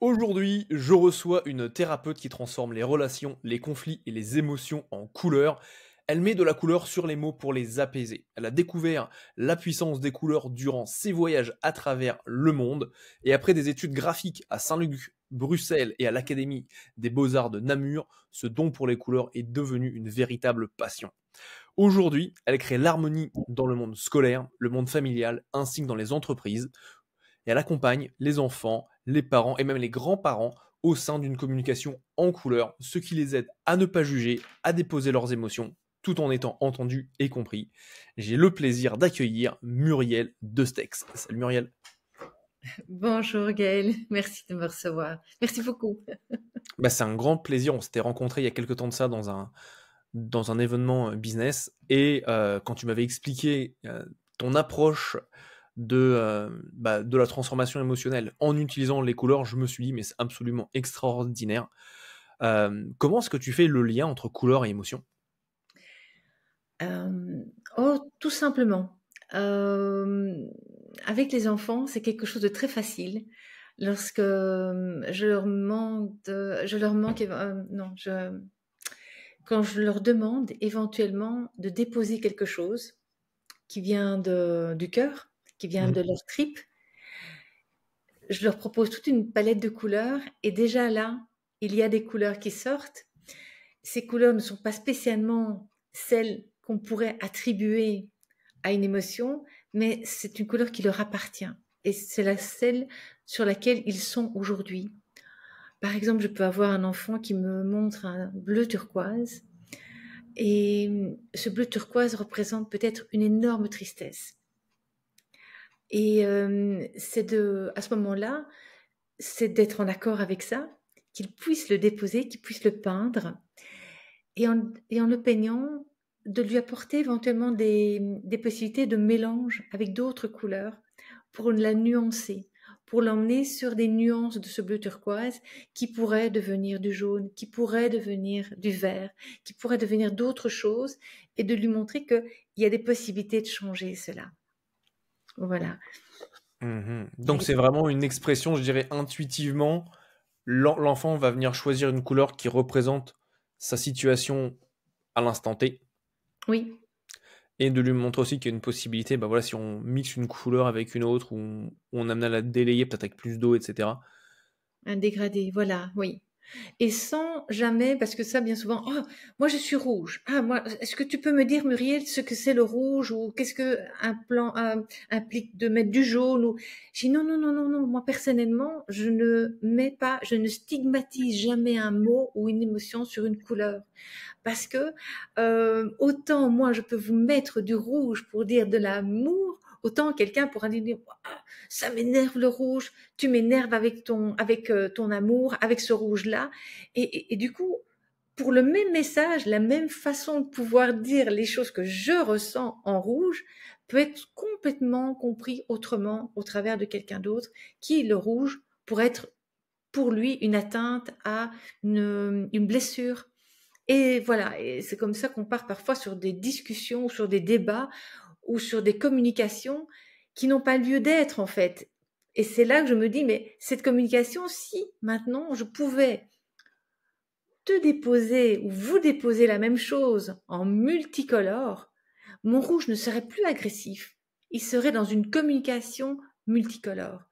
Aujourd'hui, je reçois une thérapeute qui transforme les relations, les conflits et les émotions en couleurs. Elle met de la couleur sur les mots pour les apaiser. Elle a découvert la puissance des couleurs durant ses voyages à travers le monde. Et après des études graphiques à Saint-Luc, Bruxelles et à l'Académie des Beaux-Arts de Namur, ce don pour les couleurs est devenu une véritable passion. Aujourd'hui, elle crée l'harmonie dans le monde scolaire, le monde familial, ainsi que dans les entreprises et elle accompagne les enfants, les parents et même les grands-parents au sein d'une communication en couleur, ce qui les aide à ne pas juger, à déposer leurs émotions, tout en étant entendus et compris. J'ai le plaisir d'accueillir Muriel Destex. Salut Muriel. Bonjour Gaël, merci de me recevoir. Merci beaucoup. C'est un grand plaisir, on s'était rencontrés il y a quelques temps de ça dans un événement business, et quand tu m'avais expliqué ton approche de la transformation émotionnelle en utilisant les couleurs, je me suis dit mais c'est absolument extraordinaire. Comment est-ce que tu fais le lien entre couleur et émotion? Euh, oh, tout simplement. Euh, Avec les enfants, c'est quelque chose de très facile. Lorsque quand je leur demande éventuellement de déposer quelque chose qui vient du cœur, qui vient de Mhm. leur tripe, je leur propose toute une palette de couleurs et déjà là, il y a des couleurs qui sortent. Ces couleurs ne sont pas spécialement celles qu'on pourrait attribuer à une émotion, mais c'est une couleur qui leur appartient. Et c'est celle sur laquelle ils sont aujourd'hui. Par exemple, je peux avoir un enfant qui me montre un bleu turquoise. Et ce bleu turquoise représente peut-être une énorme tristesse. Et à ce moment-là, c'est d'être en accord avec ça, qu'il puisse le déposer, qu'il puisse le peindre, et en le peignant, de lui apporter éventuellement des possibilités de mélange avec d'autres couleurs pour la nuancer, pour l'emmener sur des nuances de ce bleu turquoise qui pourrait devenir du jaune, qui pourrait devenir du vert, qui pourrait devenir d'autres choses, et de lui montrer qu'il y a des possibilités de changer cela. Voilà. Mhm. Donc c'est vraiment une expression, je dirais intuitivement, l'enfant va venir choisir une couleur qui représente sa situation à l'instant T. Oui, Et de lui montrer aussi qu'il y a une possibilité, bah voilà, si on mixe une couleur avec une autre, ou on amène à la délayer peut-être avec plus d'eau, etc. un dégradé, voilà, oui. Et sans jamais, parce que ça, bien souvent, oh, moi je suis rouge. Ah, moi, est-ce que tu peux me dire, Muriel, ce que c'est le rouge ou qu'est-ce que un plan implique de mettre du jaune ou... J'ai dit non, non, non, non, non. Moi, personnellement, je ne stigmatise jamais un mot ou une émotion sur une couleur. Parce que autant moi, je peux vous mettre du rouge pour dire de l'amour, autant quelqu'un pourra dire ah, ça m'énerve le rouge, tu m'énerves avec ton amour, avec ce rouge-là. Et du coup, pour le même message, la même façon de pouvoir dire les choses que je ressens en rouge peut être complètement compris autrement au travers de quelqu'un d'autre qui, le rouge, pourrait être pour lui une atteinte à une blessure. Et voilà, et c'est comme ça qu'on part parfois sur des discussions, ou sur des débats, ou sur des communications qui n'ont pas lieu d'être en fait. Et c'est là que je me dis, mais cette communication, si maintenant je pouvais te déposer ou vous déposer la même chose en multicolore, mon rouge ne serait plus agressif. Il serait dans une communication multicolore.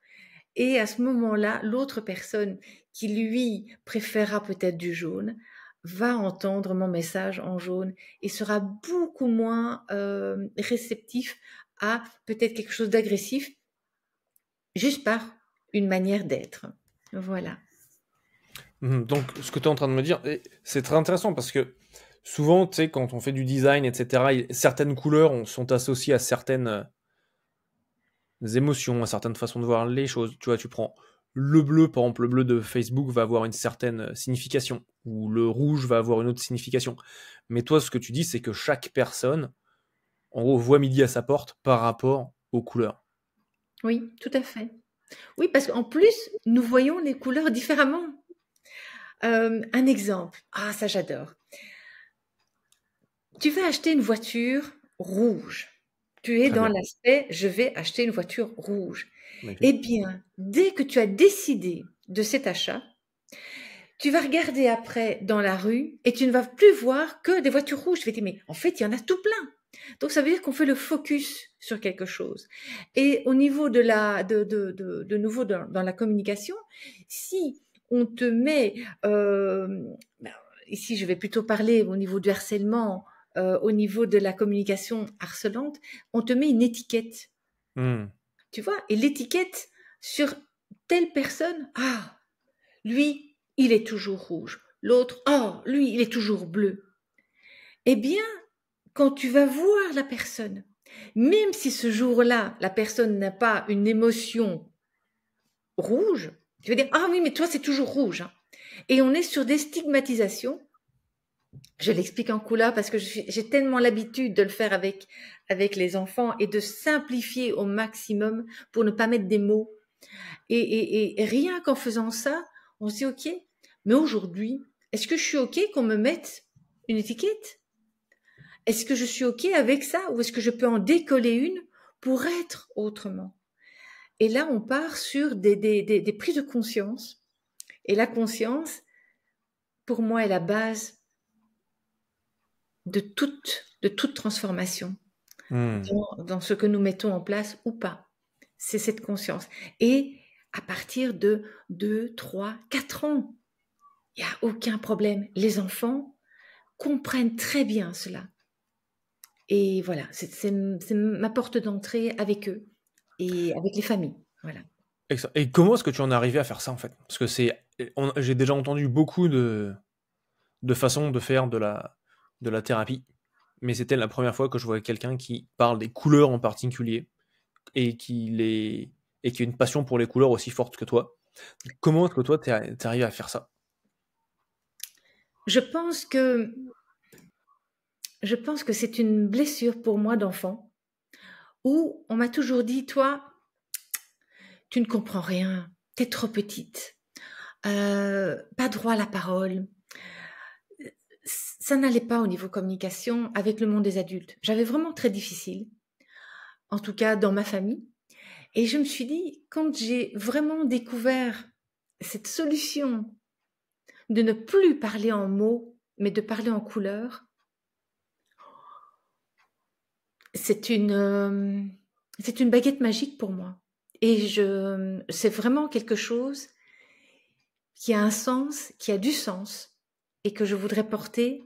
Et à ce moment-là, l'autre personne qui, lui, préférera peut-être du jaune, va entendre mon message en jaune et sera beaucoup moins réceptif à peut-être quelque chose d'agressif, juste par une manière d'être. Voilà. Donc, ce que tu es en train de me dire, c'est très intéressant parce que souvent, tu sais, quand on fait du design, etc., certaines couleurs sont associées à certaines émotions, à certaines façons de voir les choses. Tu vois, tu prends le bleu, par exemple, le bleu de Facebook va avoir une certaine signification, ou le rouge va avoir une autre signification. Mais toi, ce que tu dis, c'est que chaque personne, en gros, voit midi à sa porte par rapport aux couleurs. Oui, tout à fait. Oui, parce qu'en plus, nous voyons les couleurs différemment. Un exemple. Ah, ça j'adore. Tu vas acheter une voiture rouge. Tu es Très dans bien. l'aspect, je vais acheter une voiture rouge. Eh Magnifique. bien, dès que tu as décidé de cet achat, tu vas regarder après dans la rue et tu ne vas plus voir que des voitures rouges. Tu vas te dire, mais en fait, il y en a tout plein. Donc, ça veut dire qu'on fait le focus sur quelque chose. Et au niveau de nouveau dans la communication, si on te met, ben, ici, je vais plutôt parler au niveau du harcèlement, au niveau de la communication harcelante, on te met une étiquette, Hmm. tu vois, et l'étiquette sur telle personne, ah, lui, il est toujours rouge. L'autre, oh, lui, il est toujours bleu. Eh bien, quand tu vas voir la personne, même si ce jour-là, la personne n'a pas une émotion rouge, tu vas dire, ah oui, mais toi, c'est toujours rouge, hein. Et on est sur des stigmatisations. Je l'explique en couleur parce que j'ai tellement l'habitude de le faire avec les enfants et de simplifier au maximum pour ne pas mettre des mots. Et rien qu'en faisant ça, on se dit, OK, mais aujourd'hui, est-ce que je suis OK qu'on me mette une étiquette? Est-ce que je suis OK avec ça ou est-ce que je peux en décoller une pour être autrement? Et là, on part sur des prises de conscience. Et la conscience, pour moi, est la base de toute transformation Hmm. dans ce que nous mettons en place ou pas. C'est cette conscience. Et à partir de 2, 3, 4 ans, il n'y a aucun problème. Les enfants comprennent très bien cela. Et voilà, c'est ma porte d'entrée avec eux et avec les familles. Voilà. Et comment est-ce que tu en es arrivé à faire ça en fait? Parce que j'ai déjà entendu beaucoup de façons de faire de la thérapie, mais c'était la première fois que je voyais quelqu'un qui parle des couleurs en particulier et et qui a une passion pour les couleurs aussi forte que toi. Comment est-ce que toi t'es arrivé à faire ça? Je pense que, je pense que c'est une blessure pour moi d'enfant où on m'a toujours dit, toi, tu ne comprends rien, tu es trop petite, pas droit à la parole. Ça n'allait pas au niveau communication avec le monde des adultes. J'avais vraiment très difficile, en tout cas dans ma famille. Et je me suis dit, quand j'ai vraiment découvert cette solution de ne plus parler en mots, mais de parler en couleurs, c'est une, euh, c'est une baguette magique pour moi. Et c'est vraiment quelque chose qui a un sens, qui a du sens, et que je voudrais porter,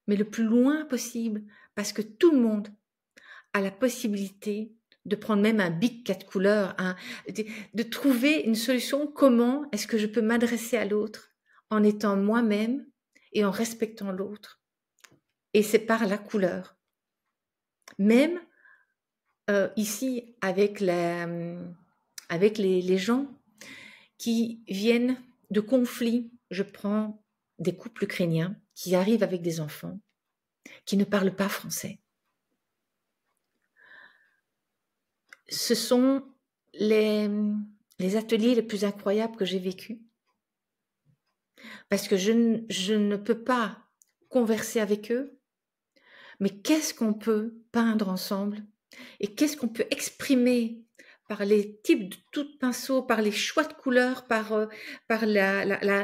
mais le plus loin possible, parce que tout le monde a la possibilité de prendre même un bic 4 couleurs, de trouver une solution. Comment est-ce que je peux m'adresser à l'autre en étant moi-même et en respectant l'autre? Et c'est par la couleur. Même ici, avec les gens qui viennent de conflits, je prends des couples ukrainiens qui arrivent avec des enfants qui ne parlent pas français. Ce sont les, les ateliers les plus incroyables que j'ai vécus parce que je ne peux pas converser avec eux, mais qu'est-ce qu'on peut peindre ensemble et qu'est-ce qu'on peut exprimer par les types de coups de pinceau, par les choix de couleurs, par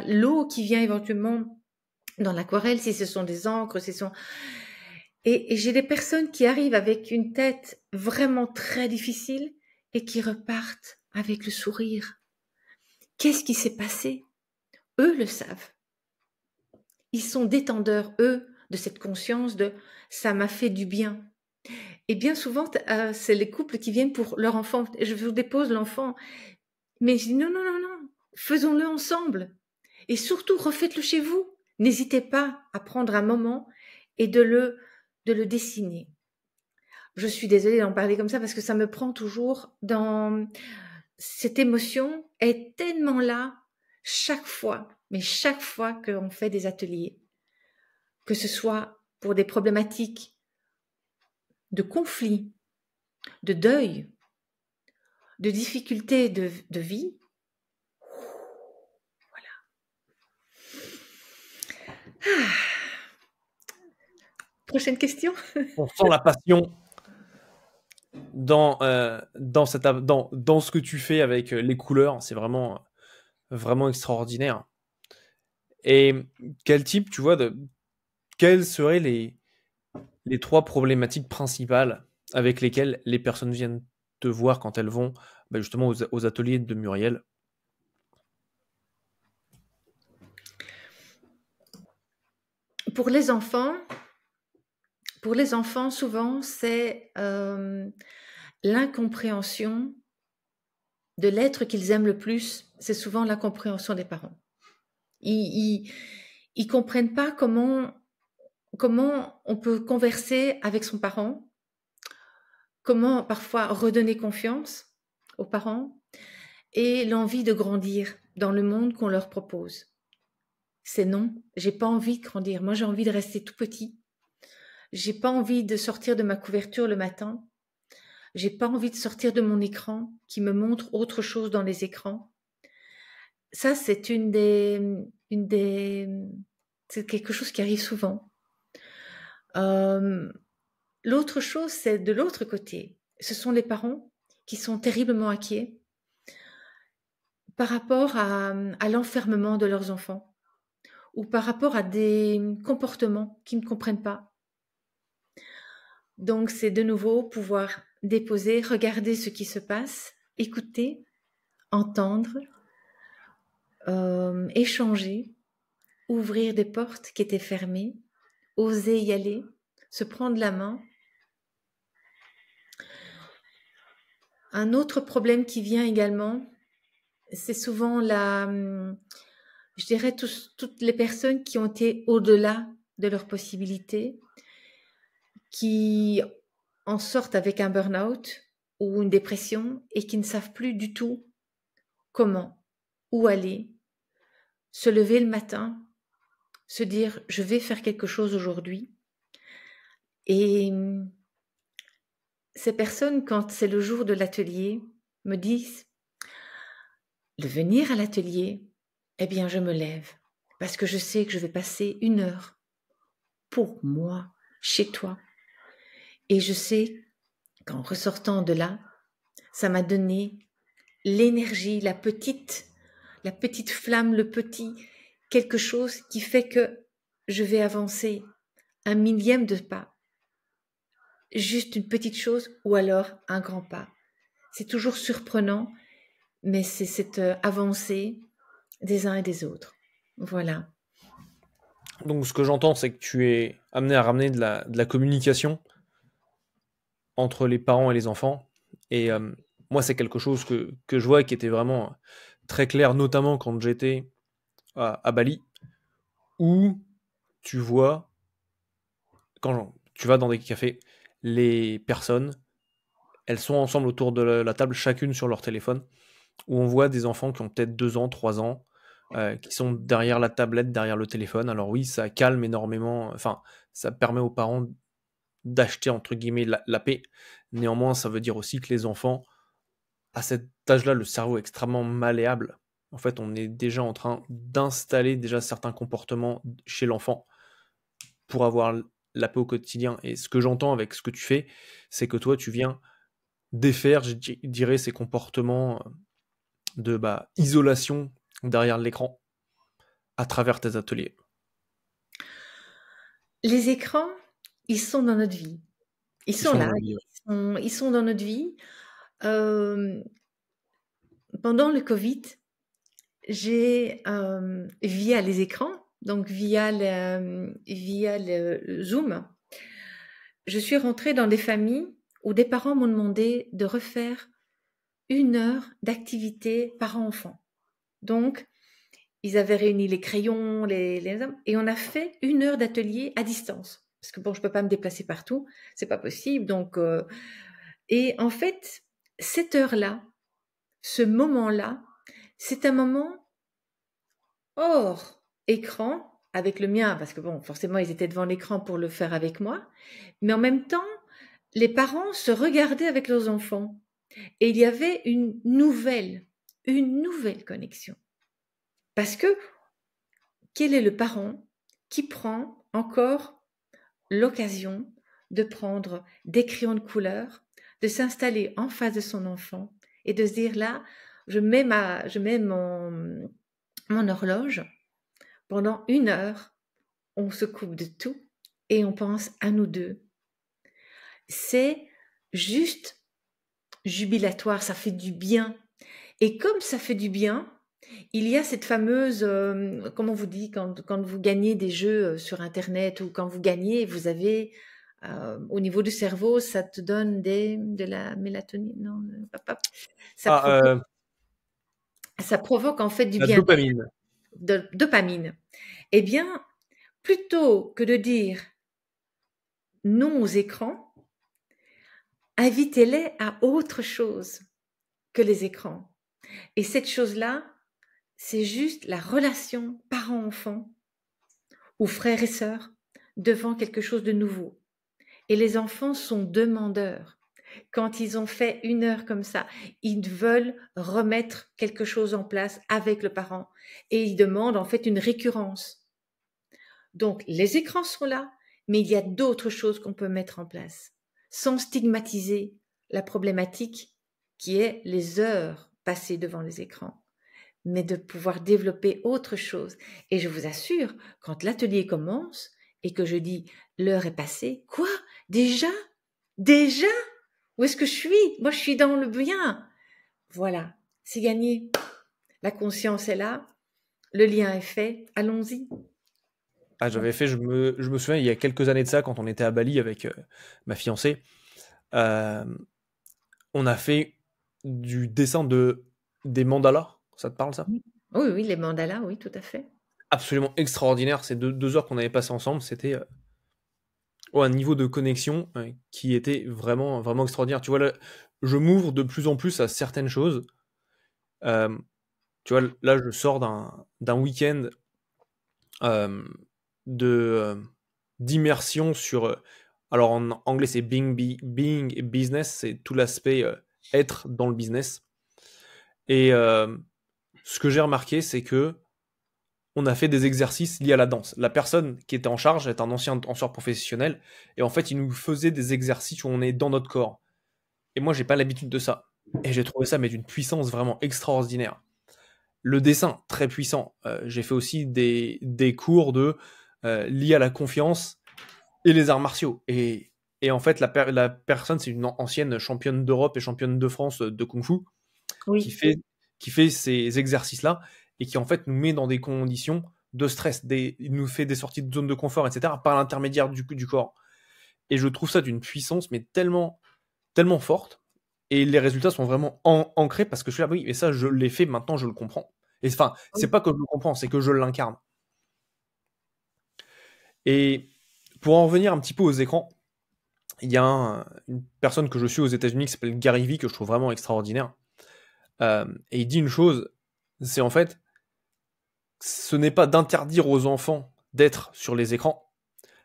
l'eau qui vient éventuellement dans l'aquarelle, si ce sont des encres, si ce sont... Et j'ai des personnes qui arrivent avec une tête vraiment très difficile et qui repartent avec le sourire. Qu'est-ce qui s'est passé? Eux le savent. Ils sont détendeurs, eux, de cette conscience de ça m'a fait du bien. Et bien souvent, c'est les couples qui viennent pour leur enfant. Je vous dépose l'enfant. Mais je dis non, non, non, non, faisons-le ensemble. Et surtout, refaites-le chez vous. N'hésitez pas à prendre un moment et de le dessiner. Je suis désolée d'en parler comme ça parce que ça me prend toujours dans... Cette émotion est tellement là chaque fois, mais chaque fois qu'on fait des ateliers, que ce soit pour des problématiques de conflit, de deuil, de difficultés de vie. Prochaine question. On sent la passion. dans ce que tu fais avec les couleurs, c'est vraiment, vraiment extraordinaire. Et tu vois, quelles seraient les trois problématiques principales avec lesquelles les personnes viennent te voir quand elles vont justement aux ateliers de Muriel? Pour les enfants, souvent, c'est l'incompréhension de l'être qu'ils aiment le plus. C'est souvent l'incompréhension des parents. Ils comprennent pas comment on peut converser avec son parent, comment parfois redonner confiance aux parents et l'envie de grandir dans le monde qu'on leur propose. C'est non, j'ai pas envie de grandir. Moi, j'ai envie de rester tout petit. J'ai pas envie de sortir de ma couverture le matin. J'ai pas envie de sortir de mon écran qui me montre autre chose dans les écrans. Ça, c'est c'est quelque chose qui arrive souvent. L'autre chose, c'est de l'autre côté. Ce sont les parents qui sont terriblement inquiets par rapport à l'enfermement de leurs enfants ou par rapport à des comportements qu'ils ne comprennent pas. Donc, c'est de nouveau pouvoir déposer, regarder ce qui se passe, écouter, entendre, échanger, ouvrir des portes qui étaient fermées, oser y aller, se prendre la main. Un autre problème qui vient également, c'est souvent je dirais toutes les personnes qui ont été au-delà de leurs possibilités, qui en sortent avec un burn-out ou une dépression et qui ne savent plus du tout comment, où aller, se lever le matin, se dire je vais faire quelque chose aujourd'hui. Et ces personnes, quand c'est le jour de l'atelier, me disent de venir à l'atelier, eh bien je me lève parce que je sais que je vais passer 1 heure pour moi, chez toi. Et je sais qu'en ressortant de là, ça m'a donné l'énergie, la petite flamme, le petit quelque chose qui fait que je vais avancer 1 millième de pas. Juste une petite chose ou alors un grand pas. C'est toujours surprenant, mais c'est cette avancée des uns et des autres. Voilà. Donc ce que j'entends, c'est que tu es amené à ramener de la communication entre les parents et les enfants. Et moi, c'est quelque chose que je vois qui était vraiment très clair, notamment quand j'étais à Bali, où tu vois, quand tu vas dans des cafés, les personnes, elles sont ensemble autour de la table, chacune sur leur téléphone, où on voit des enfants qui ont peut-être 2 ans, 3 ans, qui sont derrière la tablette, derrière le téléphone. Alors oui, ça calme énormément, enfin, ça permet aux parents d'acheter, entre guillemets, la paix. Néanmoins, ça veut dire aussi que les enfants, à cet âge-là, le cerveau est extrêmement malléable. En fait, on est déjà en train d'installer déjà certains comportements chez l'enfant pour avoir la paix au quotidien. Et ce que j'entends avec ce que tu fais, c'est que toi, tu viens défaire, je dirais, ces comportements de isolation derrière l'écran à travers tes ateliers. Les écrans, ils sont dans notre vie. Ils sont Dans là, la vie, ouais. ils sont dans notre vie. Pendant le Covid, j'ai, via les écrans, donc via le Zoom, je suis rentrée dans des familles où des parents m'ont demandé de refaire 1 heure d'activité parent-enfant. Donc, ils avaient réuni les crayons, et on a fait 1 heure d'atelier à distance. Parce que bon, je peux pas me déplacer partout, c'est pas possible. Donc, et en fait, cette heure-là, ce moment-là, c'est un moment hors écran avec le mien, parce que bon, forcément, ils étaient devant l'écran pour le faire avec moi. Mais en même temps, les parents se regardaient avec leurs enfants. Et il y avait une nouvelle connexion. Parce que quel est le parent qui prend encore l'occasion de prendre des crayons de couleur, de s'installer en face de son enfant et de se dire là, je mets mon horloge pendant 1 heure, on se coupe de tout et on pense à nous deux. C'est juste jubilatoire, ça fait du bien. Et comme ça fait du bien, il y a cette fameuse, comment on vous dit, quand vous gagnez des jeux sur Internet ou quand vous gagnez, vous avez, au niveau du cerveau, ça te donne de la mélatonine, non, ça Ah, provoque, ça provoque en fait du la bien, dopamine. de dopamine. Eh bien, plutôt que de dire non aux écrans, invitez-les à autre chose que les écrans. Et cette chose-là, c'est juste la relation parent-enfant ou frères et sœurs devant quelque chose de nouveau. Et les enfants sont demandeurs. Quand ils ont fait 1 heure comme ça, ils veulent remettre quelque chose en place avec le parent. Et ils demandent en fait une récurrence. Donc, les écrans sont là, mais il y a d'autres choses qu'on peut mettre en place, sans stigmatiser la problématique qui est les heures passées devant les écrans, mais de pouvoir développer autre chose. Et je vous assure, quand l'atelier commence et que je dis l'heure est passée, quoi? Déjà? Déjà? Où est-ce que je suis? Moi, je suis dans le bien. Voilà, c'est gagné. La conscience est là, le lien est fait, allons-y. Ah, je me souviens, il y a quelques années de ça, quand on était à Bali avec ma fiancée, euh, on a fait du dessin des mandalas. Ça te parle, ça? Oui, oui, les mandalas, oui, tout à fait. Absolument extraordinaire. Ces 2 heures qu'on avait passées ensemble, c'était un niveau de connexion qui était vraiment, vraiment extraordinaire. Tu vois, là, je m'ouvre de plus en plus à certaines choses. Euh, Tu vois, là, je sors d'un week-end euh, de d'immersion sur. Alors en anglais, c'est being et business, c'est tout l'aspect être dans le business. Et ce que j'ai remarqué, c'est que on a fait des exercices liés à la danse. La personne qui était en charge est un ancien danseur professionnel, et en fait, il nous faisait des exercices où on est dans notre corps. Et moi, j'ai pas l'habitude de ça. Et j'ai trouvé ça, mais d'une puissance vraiment extraordinaire. Le dessin, très puissant. J'ai fait aussi des cours liés à la confiance et les arts martiaux. Et en fait, la personne, c'est une ancienne championne d'Europe et championne de France de Kung Fu qui Oui, fait, qui fait ces exercices-là et qui en fait nous met dans des conditions de stress. Il nous fait des sorties de zone de confort, etc. par l'intermédiaire du corps. Et je trouve ça d'une puissance, mais tellement, tellement forte. Et les résultats sont vraiment ancrés parce que je suis là, oui, mais ça, je l'ai fait, maintenant, je le comprends. Et enfin, c'est oui. pas que je le comprends, c'est que je l'incarne. Et pour en revenir un petit peu aux écrans, il y a une personne que je suis aux États-Unis qui s'appelle Gary Vee, que je trouve vraiment extraordinaire. Et il dit une chose, c'est en fait, ce n'est pas d'interdire aux enfants d'être sur les écrans,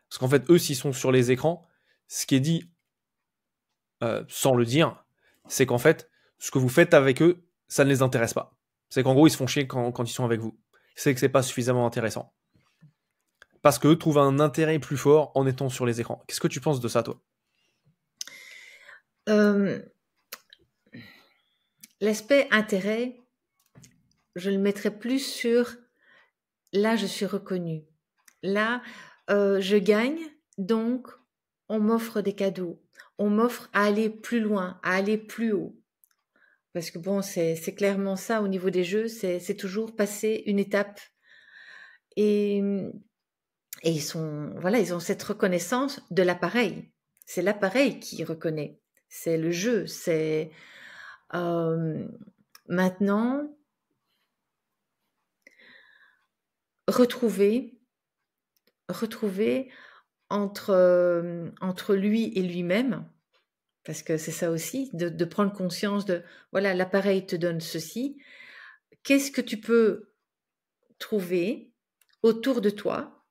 parce qu'en fait, eux, s'ils sont sur les écrans, ce qui est dit sans le dire, c'est qu'en fait, ce que vous faites avec eux, ça ne les intéresse pas. C'est qu'en gros, ils se font chier quand ils sont avec vous. C'est que c'est pas suffisamment intéressant. Parce qu'eux trouvent un intérêt plus fort en étant sur les écrans. Qu'est-ce que tu penses de ça, toi? Euh, L'aspect intérêt, je le mettrais plus sur là, je suis reconnue. Là, je gagne, donc on m'offre des cadeaux. On m'offre à aller plus loin, à aller plus haut. Parce que bon, c'est clairement ça au niveau des jeux, c'est toujours passer une étape. Et, et voilà, ils ont cette reconnaissance de l'appareil. C'est l'appareil qui reconnaît. C'est le jeu. C'est euh, maintenant retrouver, retrouver entre lui et lui-même, parce que c'est ça aussi, de prendre conscience de, voilà, l'appareil te donne ceci, qu'est-ce que tu peux trouver autour de toi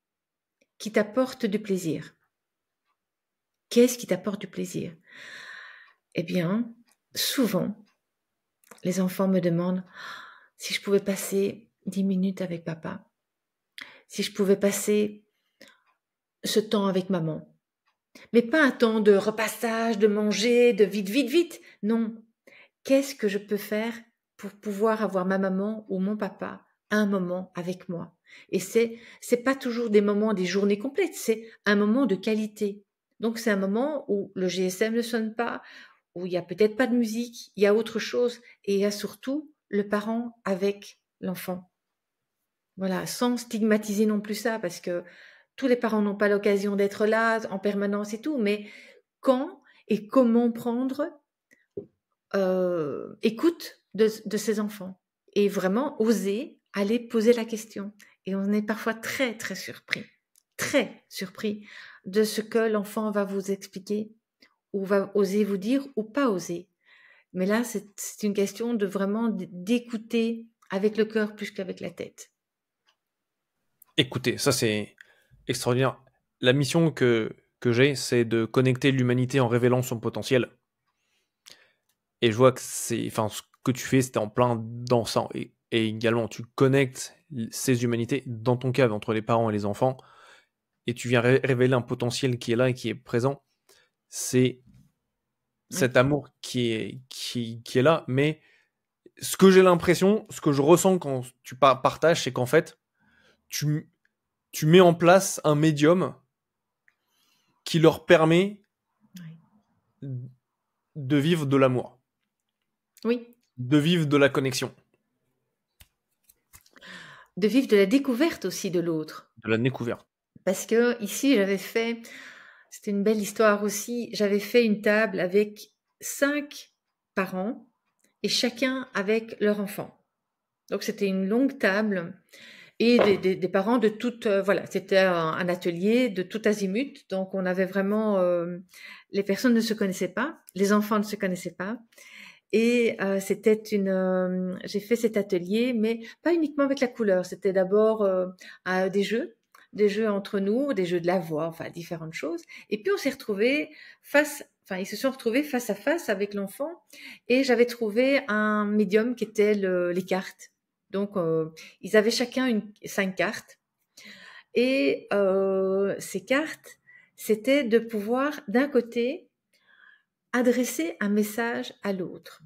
qui t'apporte du plaisir? Qu'est-ce qui t'apporte du plaisir? Eh bien, souvent, les enfants me demandent si je pouvais passer 10 minutes avec papa, si je pouvais passer ce temps avec maman. Mais pas un temps de repassage, de manger, de vite, vite, vite. Non. Qu'est-ce que je peux faire pour pouvoir avoir ma maman ou mon papa un moment avec moi? Et c'est pas toujours des moments, des journées complètes, c'est un moment de qualité. Donc c'est un moment où le GSM ne sonne pas, où il y a peut-être pas de musique, il y a autre chose, et il y a surtout le parent avec l'enfant. Voilà, sans stigmatiser non plus ça, parce que tous les parents n'ont pas l'occasion d'être là en permanence et tout, mais quand et comment prendre écoute de ses enfants et vraiment oser aller poser la question. Et on est parfois très surpris de ce que l'enfant va vous expliquer ou va oser vous dire ou pas oser. Mais là, c'est une question de vraiment d'écouter avec le cœur plus qu'avec la tête. Écoutez, ça c'est extraordinaire. La mission que j'ai, c'est de connecter l'humanité en révélant son potentiel. Et je vois que ce que tu fais, c'était en plein dans ça. Et également, tu connectes ces humanités, dans ton cas, entre les parents et les enfants, et tu viens révéler un potentiel qui est là et qui est présent. C'est Oui, cet amour qui est là, mais ce que j'ai l'impression, ce que je ressens quand tu partages, c'est qu'en fait, tu, tu mets en place un médium qui leur permet oui. de vivre de l'amour, Oui, de vivre de la connexion, de vivre de la découverte aussi de l'autre. de la découverte. Parce que ici, c'était une belle histoire aussi, j'avais fait une table avec 5 parents et chacun avec leur enfant. Donc c'était une longue table et des parents de toutes, voilà, c'était un atelier de tout azimut. Donc on avait vraiment, les personnes ne se connaissaient pas, les enfants ne se connaissaient pas. Et j'ai fait cet atelier, mais pas uniquement avec la couleur. C'était d'abord des jeux entre nous, des jeux de la voix, enfin différentes choses. Et puis on s'est retrouvés ils se sont retrouvés face à face avec l'enfant. Et j'avais trouvé un médium qui était les cartes. Donc ils avaient chacun 5 cartes. Et ces cartes, c'était de pouvoir d'un côté adresser un message à l'autre.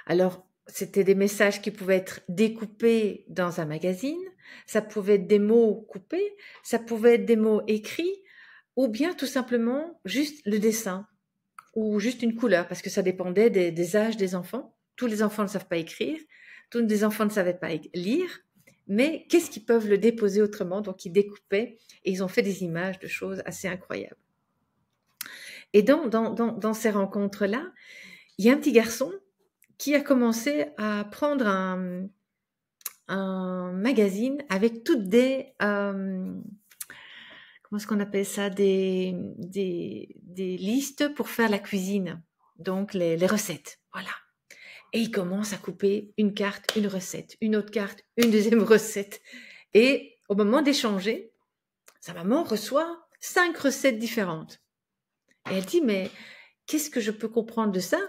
Alors, c'était des messages qui pouvaient être découpés dans un magazine, ça pouvait être des mots coupés, ça pouvait être des mots écrits, ou bien tout simplement juste le dessin, ou juste une couleur, parce que ça dépendait des âges des enfants. Tous les enfants ne savent pas écrire, tous les enfants ne savaient pas lire, mais qu'est-ce qu'ils peuvent le déposer autrement? Donc, ils découpaient et ils ont fait des images de choses assez incroyables. Et dans ces rencontres-là, il y a un petit garçon qui a commencé à prendre un magazine avec toutes comment est-ce qu'on appelle ça, des listes pour faire la cuisine, donc les recettes, voilà. Et il commence à couper une carte, une recette, une autre carte, une deuxième recette. Et au moment d'échanger, sa maman reçoit 5 recettes différentes. Et elle dit, mais qu'est-ce que je peux comprendre de ça?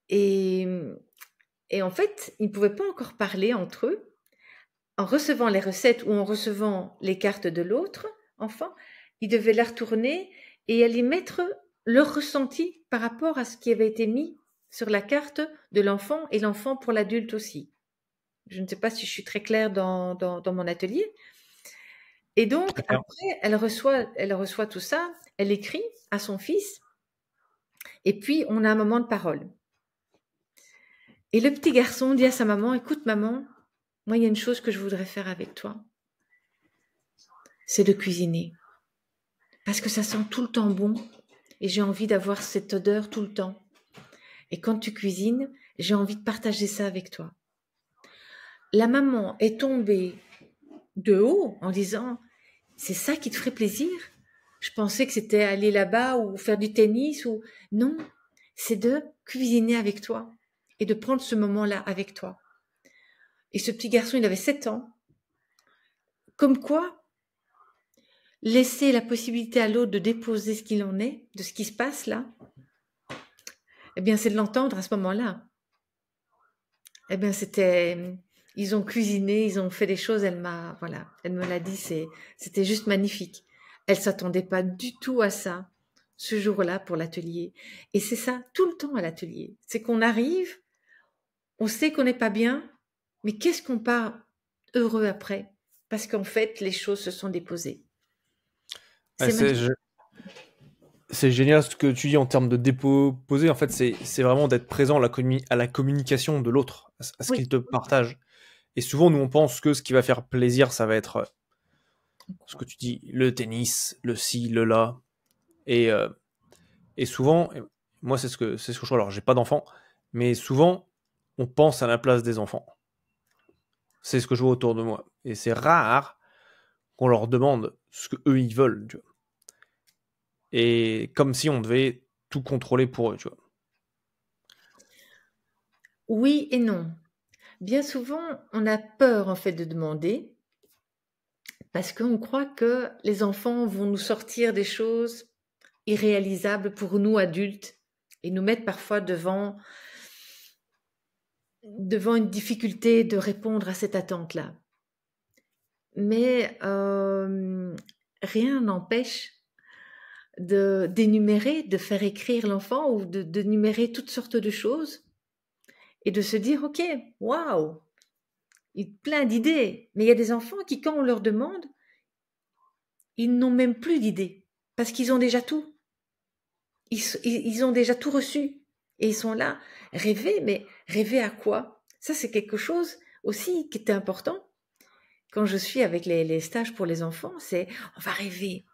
Et Et en fait, ils ne pouvaient pas encore parler entre eux. En recevant les recettes ou en recevant les cartes de l'autre enfant, ils devaient la retourner et aller mettre leur ressenti par rapport à ce qui avait été mis sur la carte de l'enfant et l'enfant pour l'adulte aussi. Je ne sais pas si je suis très claire dans mon atelier. Et donc, Très clair. après, elle reçoit tout ça, elle écrit à son fils, et puis on a un moment de parole. Et le petit garçon dit à sa maman, écoute maman, moi il y a une chose que je voudrais faire avec toi, c'est de cuisiner. Parce que ça sent tout le temps bon et j'ai envie d'avoir cette odeur tout le temps. Et quand tu cuisines, j'ai envie de partager ça avec toi. La maman est tombée de haut en disant, c'est ça qui te ferait plaisir? Je pensais que c'était aller là-bas ou faire du tennis ou... Non, c'est de cuisiner avec toi et de prendre ce moment-là avec toi. Et ce petit garçon, il avait 7 ans. Comme quoi, laisser la possibilité à l'autre de déposer ce qu'il en est, de ce qui se passe là, eh bien, c'est de l'entendre à ce moment-là. Eh bien, ils ont cuisiné, ils ont fait des choses, elle me l'a dit, c'était juste magnifique. Elle s'attendait pas du tout à ça, ce jour-là pour l'atelier. Et c'est ça, tout le temps à l'atelier. C'est qu'on arrive, on sait qu'on n'est pas bien, mais qu'est-ce qu'on part heureux après? Parce qu'en fait, les choses se sont déposées. Ouais, C'est magique. c'est génial ce que tu dis en termes de déposer. En fait, c'est vraiment d'être présent à la communication de l'autre, à ce Oui, qu'il te partage. Et souvent, nous, on pense que ce qui va faire plaisir, ça va être ce que tu dis, le tennis, le ci, le là. Et, euh, et souvent, moi, c'est ce que je vois. Alors, j'ai pas d'enfants, mais souvent, on pense à la place des enfants. C'est ce que je vois autour de moi. Et c'est rare qu'on leur demande ce que eux ils veulent, tu vois. Et comme si on devait tout contrôler pour eux, tu vois. oui et non. Bien souvent, on a peur en fait de demander parce qu'on croit que les enfants vont nous sortir des choses irréalisables pour nous adultes et nous mettre parfois devant une difficulté de répondre à cette attente-là. Mais rien n'empêche d'énumérer, de faire écrire l'enfant ou de numérer toutes sortes de choses et de se dire, OK, waouh, plein d'idées. Mais il y a des enfants qui, quand on leur demande, ils n'ont même plus d'idées parce qu'ils ont déjà tout. Ils ont déjà tout reçu et ils sont là. Rêver, mais rêver à quoi? Ça, c'est quelque chose aussi qui était important. Quand je suis avec les stages pour les enfants, c'est on va rêver.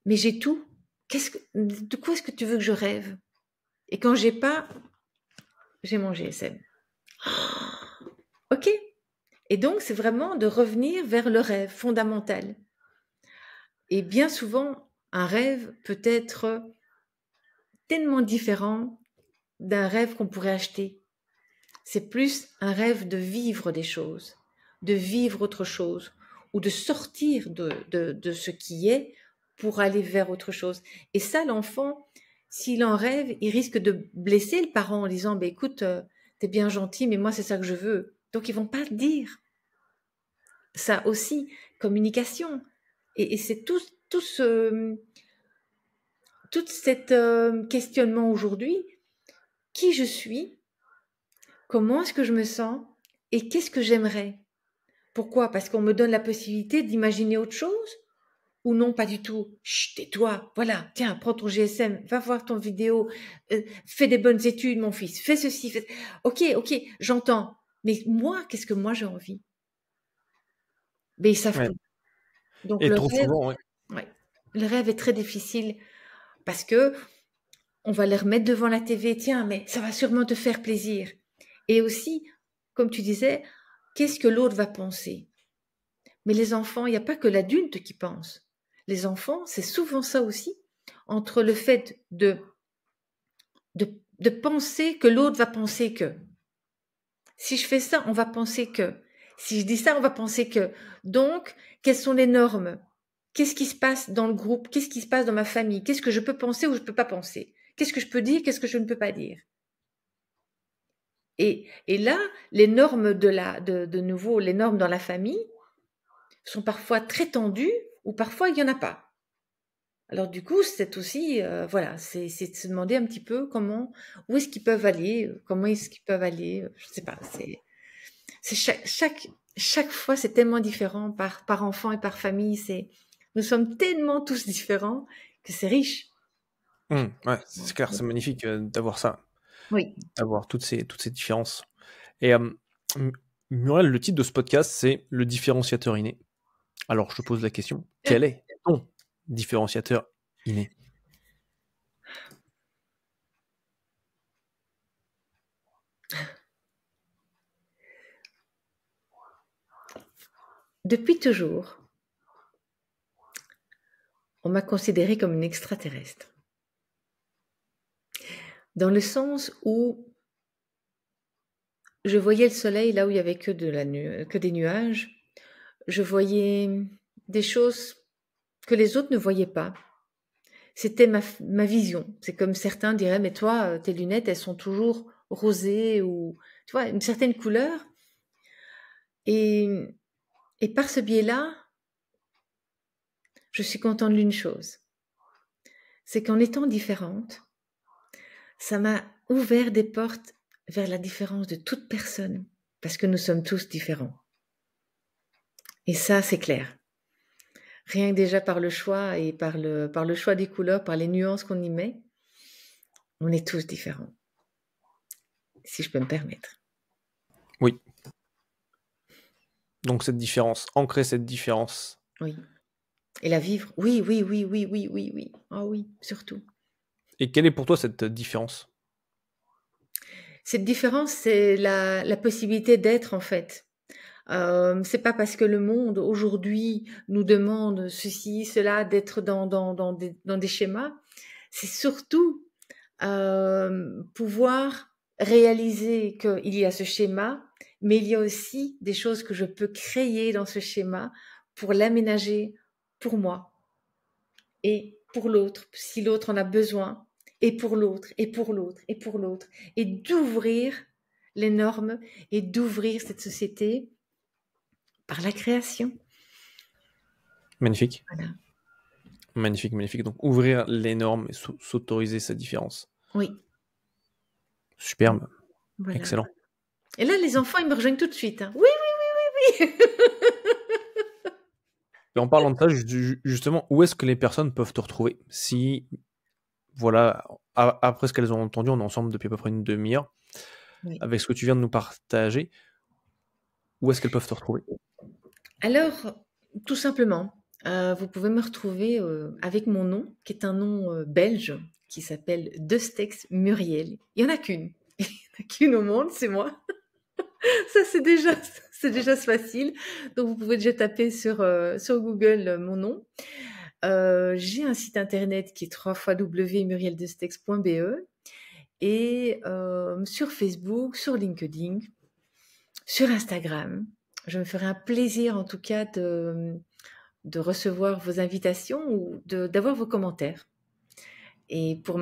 Mais j'ai tout. De quoi est-ce que tu veux que je rêve? Et quand j'ai pas, j'ai mon GSM. OK. Et donc, c'est vraiment de revenir vers le rêve fondamental. Et bien souvent, un rêve peut être tellement différent d'un rêve qu'on pourrait acheter. C'est plus un rêve de vivre des choses, de vivre autre chose, ou de sortir de ce qui est pour aller vers autre chose. Et ça, l'enfant, s'il en rêve, il risque de blesser le parent en disant, bah, écoute, t'es bien gentil, mais moi, c'est ça que je veux. Donc, ils vont pas le dire. Ça aussi, communication. Et c'est tout cet questionnement aujourd'hui. Qui je suis? Comment est-ce que je me sens? Et qu'est-ce que j'aimerais? Pourquoi? Parce qu'on me donne la possibilité d'imaginer autre chose? Ou non, pas du tout. Chut, tais-toi. Voilà, tiens, prends ton GSM, va voir ton vidéo, fais des bonnes études, mon fils, fais ceci. Ok, ok, j'entends. Mais moi, qu'est-ce que moi j'ai envie? Mais ils savent Ouais. plus. Donc Et trop souvent, ouais. ouais, le rêve est très difficile parce que on va les remettre devant la TV. Tiens, mais ça va sûrement te faire plaisir. Et aussi, comme tu disais, qu'est-ce que l'autre va penser? Mais les enfants, il n'y a pas que l'adulte qui pense. Les enfants, c'est souvent ça aussi, entre le fait de penser que l'autre va penser que. Si je fais ça, on va penser que. Si je dis ça, on va penser que. Donc, quelles sont les normes? Qu'est-ce qui se passe dans le groupe? Qu'est-ce qui se passe dans ma famille? Qu'est-ce que je peux penser ou je ne peux pas penser? Qu'est-ce que je peux dire? Qu'est-ce que je ne peux pas dire? Et là, les normes de nouveau, les normes dans la famille sont parfois très tendues ou parfois il n'y en a pas. Alors du coup, c'est aussi, voilà, c'est de se demander un petit peu où est-ce qu'ils peuvent aller, comment est-ce qu'ils peuvent aller, je sais pas, c'est chaque fois c'est tellement différent par enfant et par famille, nous sommes tellement tous différents que c'est riche. Ouais, c'est clair, c'est magnifique d'avoir ça, Oui. d'avoir toutes ces différences. Et Muriel, le titre de ce podcast, c'est Le différenciateur inné. Alors, je te pose la question, quel est ton différenciateur inné? Depuis toujours, on m'a considérée comme une extraterrestre. Dans le sens où je voyais le soleil là où il y avait que des nuages. Je voyais des choses que les autres ne voyaient pas. C'était ma vision. C'est comme certains diraient, mais toi, tes lunettes, elles sont toujours rosées ou, tu vois, une certaine couleur. Et, et par ce biais-là, je suis contente d'une chose, c'est qu'en étant différente, ça m'a ouvert des portes vers la différence de toute personne, parce que nous sommes tous différents. Et ça, c'est clair. Rien que déjà par le choix et par le choix des couleurs, par les nuances qu'on y met, on est tous différents, si je peux me permettre. Oui. Donc cette différence, ancrer cette différence. Oui. Et la vivre. Oui, oui, oui, oui, oui, oui, oui. Ah oui, surtout. Et quelle est pour toi cette différence? Cette différence, c'est la possibilité d'être en fait. C'est pas parce que le monde aujourd'hui nous demande ceci, cela, d'être dans des schémas. C'est surtout pouvoir réaliser qu'il y a ce schéma, mais il y a aussi des choses que je peux créer dans ce schéma pour l'aménager pour moi et pour l'autre, si l'autre en a besoin, et pour l'autre, et pour l'autre, et pour l'autre, et d'ouvrir les normes et d'ouvrir cette société par la création. Magnifique. Voilà. Magnifique, magnifique. Donc ouvrir les normes et s'autoriser sa différence. Oui. Superbe. Voilà. Excellent. Et là, les enfants, ils me rejoignent tout de suite. Hein. Oui, oui, oui, oui, oui. Et en parlant de ça, justement, où est-ce que les personnes peuvent te retrouver? Si, voilà, après ce qu'elles ont entendu, on est ensemble depuis à peu près une demi-heure, Oui. avec ce que tu viens de nous partager, où est-ce qu'elles peuvent te retrouver? Alors, tout simplement, vous pouvez me retrouver avec mon nom, qui est un nom belge, qui s'appelle Destex Muriel. Il n'y en a qu'une. Il n'y en a qu'une au monde, c'est moi. Ça, c'est déjà facile. Donc, vous pouvez déjà taper sur Google mon nom. J'ai un site internet qui est www.murieldestex.be et sur Facebook, sur LinkedIn, sur Instagram. Je me ferai un plaisir en tout cas de recevoir vos invitations ou d'avoir vos commentaires. Et pour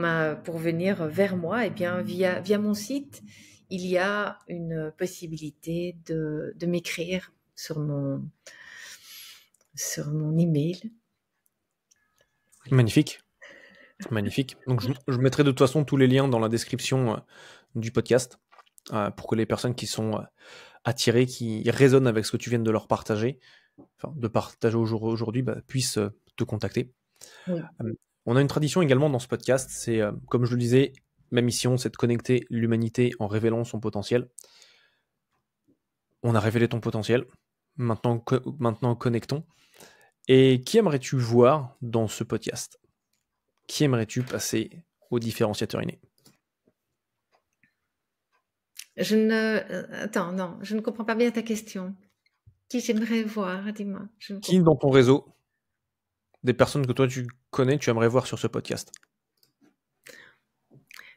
venir vers moi, eh bien, via mon site, il y a une possibilité de m'écrire sur mon email. Magnifique. Magnifique. Donc je mettrai de toute façon tous les liens dans la description du podcast pour que les personnes qui sont attirées, qui résonnent avec ce que tu viens de leur partager, enfin de partager aujourd'hui, puissent te contacter. Oui. On a une tradition également dans ce podcast, c'est comme je le disais, ma mission c'est de connecter l'humanité en révélant son potentiel. On a révélé ton potentiel, maintenant connectons. Et qui aimerais-tu voir dans ce podcast? Qui aimerais-tu passer au différenciateur inné? Attends, non, je ne comprends pas bien ta question. Qui j'aimerais voir, dis-moi. Qui dans ton réseau, des personnes que toi tu connais, tu aimerais voir sur ce podcast?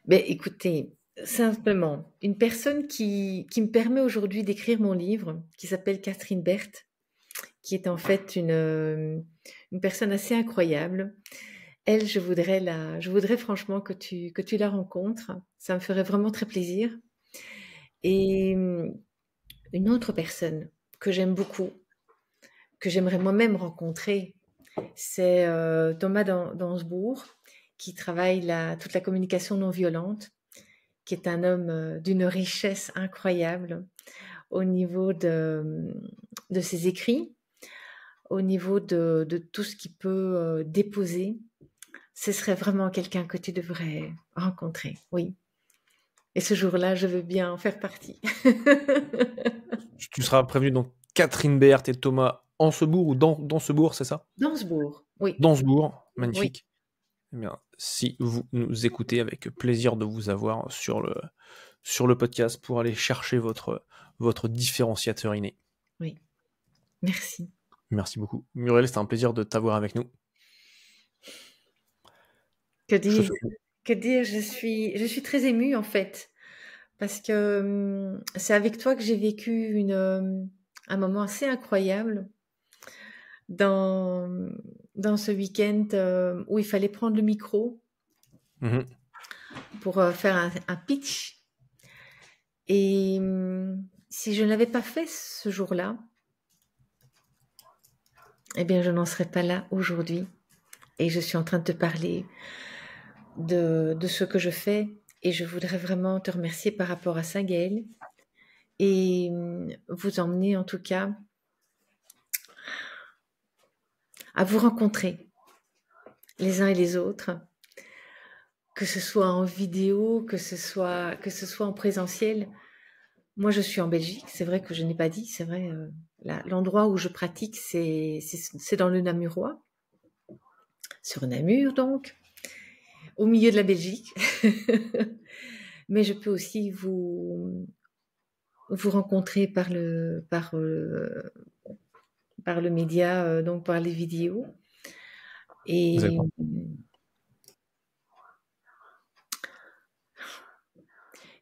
Ben, écoutez, simplement, une personne qui me permet aujourd'hui d'écrire mon livre, qui s'appelle Catherine Berthe, qui est en fait une personne assez incroyable. Elle, je voudrais franchement que tu la rencontres. Ça me ferait vraiment très plaisir. Et une autre personne que j'aime beaucoup, que j'aimerais moi-même rencontrer, c'est Thomas Dansbourg, qui travaille toute la communication non violente, qui est un homme d'une richesse incroyable au niveau de ses écrits, au niveau de tout ce qu'il peut déposer. Ce serait vraiment quelqu'un que tu devrais rencontrer, oui. Et ce jour-là, je veux bien en faire partie. Tu seras prévenu donc Catherine Berthe et Thomas Ansebourg ou dans ce bourg, c'est ça? Dansbourg, oui. Dansbourg, Oui. magnifique. Eh bien, si vous nous écoutez, avec plaisir de vous avoir sur le podcast pour aller chercher votre différenciateur inné. Oui, merci. Merci beaucoup. Muriel, c'était un plaisir de t'avoir avec nous. Que dire? Que dire? Je suis très émue en fait, parce que c'est avec toi que j'ai vécu un moment assez incroyable dans ce week-end où il fallait prendre le micro pour faire un pitch. Et si je ne l'avais pas fait ce jour-là, eh bien, je n'en serais pas là aujourd'hui. Et je suis en train de te parler de ce que je fais. Et je voudrais vraiment te remercier par rapport à ça, Gaëlle. Et vous emmener en tout cas à vous rencontrer les uns et les autres, que ce soit en vidéo, que ce soit en présentiel. Moi, je suis en Belgique, c'est vrai que je n'ai pas dit, c'est vrai, l'endroit où je pratique, c'est dans le Namurois, sur Namur donc, au milieu de la Belgique. Mais je peux aussi vous rencontrer par le média, donc par les vidéos. Et, D'accord.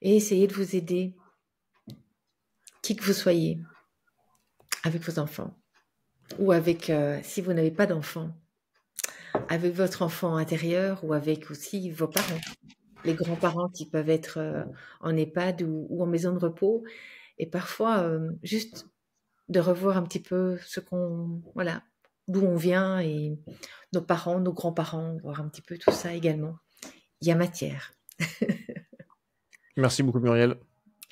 et essayer de vous aider, qui que vous soyez, avec vos enfants. Ou avec, si vous n'avez pas d'enfants, avec votre enfant intérieur ou avec aussi vos parents. Les grands-parents qui peuvent être en EHPAD ou en maison de repos. Et parfois, juste de revoir un petit peu voilà, d'où on vient et nos parents, nos grands-parents, voir un petit peu tout ça également. Il y a matière. Merci beaucoup, Muriel.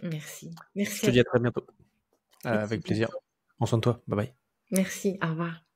Merci. Je Merci te à dis à toi. très bientôt. À très Avec plaisir. bientôt. Prends soin de toi. Bye bye. Merci. Au revoir.